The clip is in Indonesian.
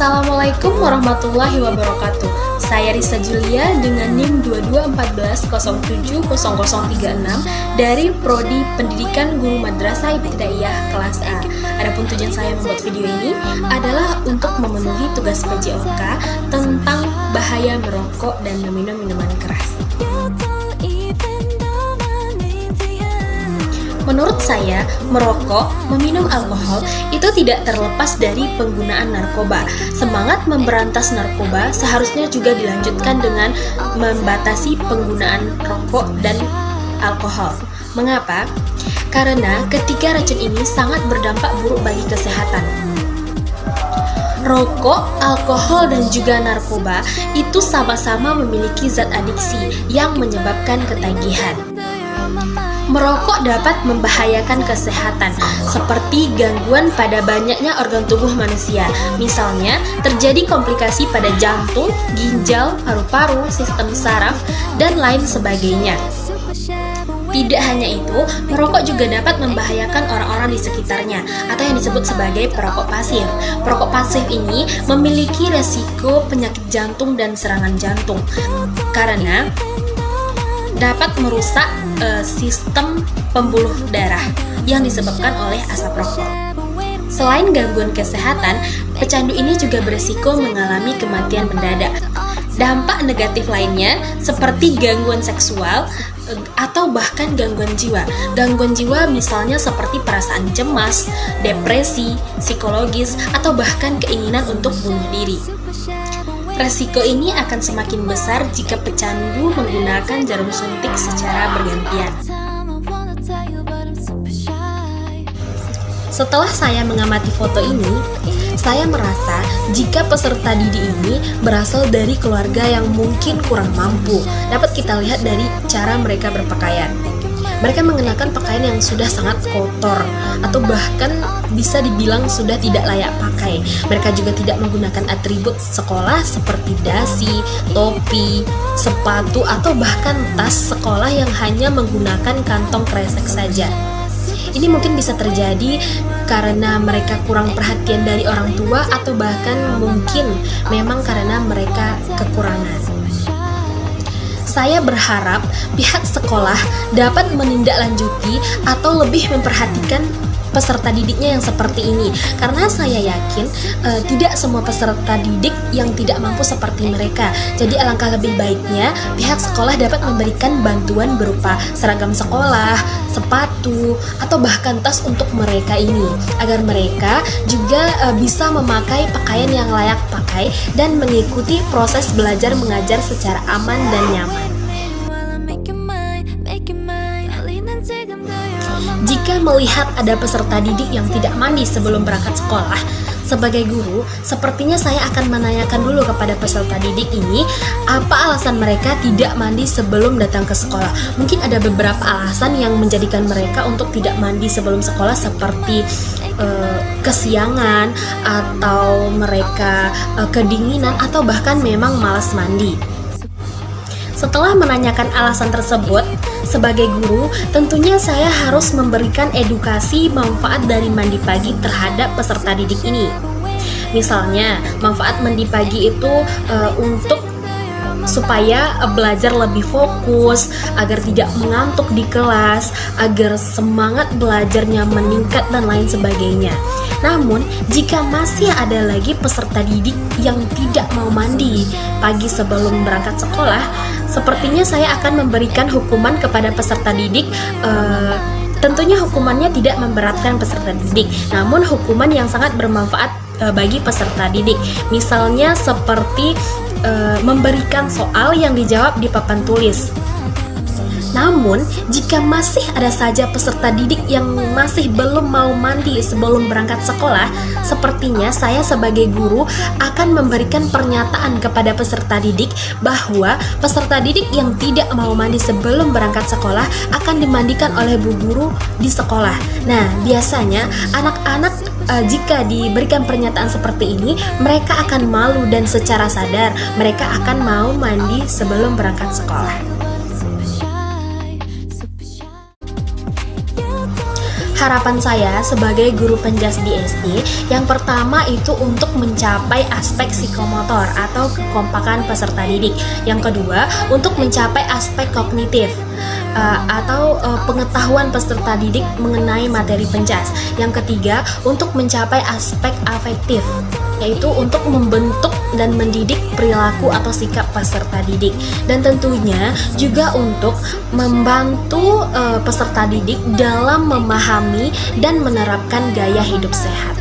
Assalamualaikum warahmatullahi wabarakatuh. Saya Risa Julia dengan NIM 2214070036 dari Prodi Pendidikan Guru Madrasah Ibtidaiyah kelas A. Adapun tujuan saya membuat video ini adalah untuk memenuhi tugas PJOK tentang bahaya merokok dan meminum minuman keras. Menurut saya, merokok, meminum alkohol itu tidak terlepas dari penggunaan narkoba. Semangat memberantas narkoba seharusnya juga dilanjutkan dengan membatasi penggunaan rokok dan alkohol. Mengapa? Karena ketiga racun ini sangat berdampak buruk bagi kesehatan. Rokok, alkohol, dan juga narkoba itu sama-sama memiliki zat adiksi yang menyebabkan ketagihan. Merokok dapat membahayakan kesehatan, seperti gangguan pada banyaknya organ tubuh manusia. Misalnya, terjadi komplikasi pada jantung, ginjal, paru-paru, sistem saraf, dan lain sebagainya. Tidak hanya itu, merokok juga dapat membahayakan orang-orang di sekitarnya, atau yang disebut sebagai perokok pasif. Perokok pasif ini memiliki resiko penyakit jantung dan serangan jantung, karena dapat merusak sistem pembuluh darah yang disebabkan oleh asap rokok. Selain gangguan kesehatan, pecandu ini juga berisiko mengalami kematian mendadak. Dampak negatif lainnya seperti gangguan seksual atau bahkan gangguan jiwa. Gangguan jiwa misalnya seperti perasaan cemas, depresi, psikologis, atau bahkan keinginan untuk bunuh diri. Resiko ini akan semakin besar jika pecandu menggunakan jarum suntik secara bergantian. Setelah saya mengamati foto ini, saya merasa jika peserta didik ini berasal dari keluarga yang mungkin kurang mampu. Dapat kita lihat dari cara mereka berpakaian. Mereka mengenakan pakaian yang sudah sangat kotor atau bahkan bisa dibilang sudah tidak layak pakai. Mereka juga tidak menggunakan atribut sekolah seperti dasi, topi, sepatu, atau bahkan tas sekolah yang hanya menggunakan kantong kresek saja. Ini mungkin bisa terjadi karena mereka kurang perhatian dari orang tua atau bahkan mungkin memang karena mereka kekurangan. Saya berharap pihak sekolah dapat menindaklanjuti atau lebih memperhatikan peserta didiknya yang seperti ini, karena saya yakin tidak semua peserta didik yang tidak mampu seperti mereka. Jadi alangkah lebih baiknya pihak sekolah dapat memberikan bantuan berupa seragam sekolah, sepatu, atau bahkan tas untuk mereka ini, agar mereka juga bisa memakai pakaian yang layak pakai dan mengikuti proses belajar mengajar secara aman dan nyaman. Jika melihat ada peserta didik yang tidak mandi sebelum berangkat sekolah, sebagai guru, sepertinya saya akan menanyakan dulu kepada peserta didik ini apa alasan mereka tidak mandi sebelum datang ke sekolah. Mungkin ada beberapa alasan yang menjadikan mereka untuk tidak mandi sebelum sekolah, seperti kesiangan, atau mereka kedinginan, atau bahkan memang malas mandi. Setelah menanyakan alasan tersebut, sebagai guru, tentunya saya harus memberikan edukasi manfaat dari mandi pagi terhadap peserta didik ini. Misalnya, manfaat mandi pagi itu untuk supaya belajar lebih fokus, agar tidak mengantuk di kelas, agar semangat belajarnya meningkat, dan lain sebagainya. Namun, jika masih ada lagi peserta didik yang tidak mau mandi pagi sebelum berangkat sekolah, sepertinya saya akan memberikan hukuman kepada peserta didik. Tentunya hukumannya tidak memberatkan peserta didik, namun hukuman yang sangat bermanfaat bagi peserta didik. Misalnya seperti memberikan soal yang dijawab di papan tulis. Namun, jika masih ada saja peserta didik yang masih belum mau mandi sebelum berangkat sekolah, sepertinya saya sebagai guru akan memberikan pernyataan kepada peserta didik bahwa peserta didik yang tidak mau mandi sebelum berangkat sekolah akan dimandikan oleh bu guru di sekolah. Nah, biasanya anak-anak jika diberikan pernyataan seperti ini, mereka akan malu dan secara sadar mereka akan mau mandi sebelum berangkat sekolah. harapan saya sebagai guru penjas di SD, yang pertama itu untuk mencapai aspek psikomotor atau kekompakan peserta didik. Yang kedua, untuk mencapai aspek kognitif atau pengetahuan peserta didik mengenai materi penjas. Yang ketiga, untuk mencapai aspek afektif, yaitu untuk membentuk dan mendidik perilaku atau sikap peserta didik, dan tentunya juga untuk membantu peserta didik dalam memahami dan menerapkan gaya hidup sehat.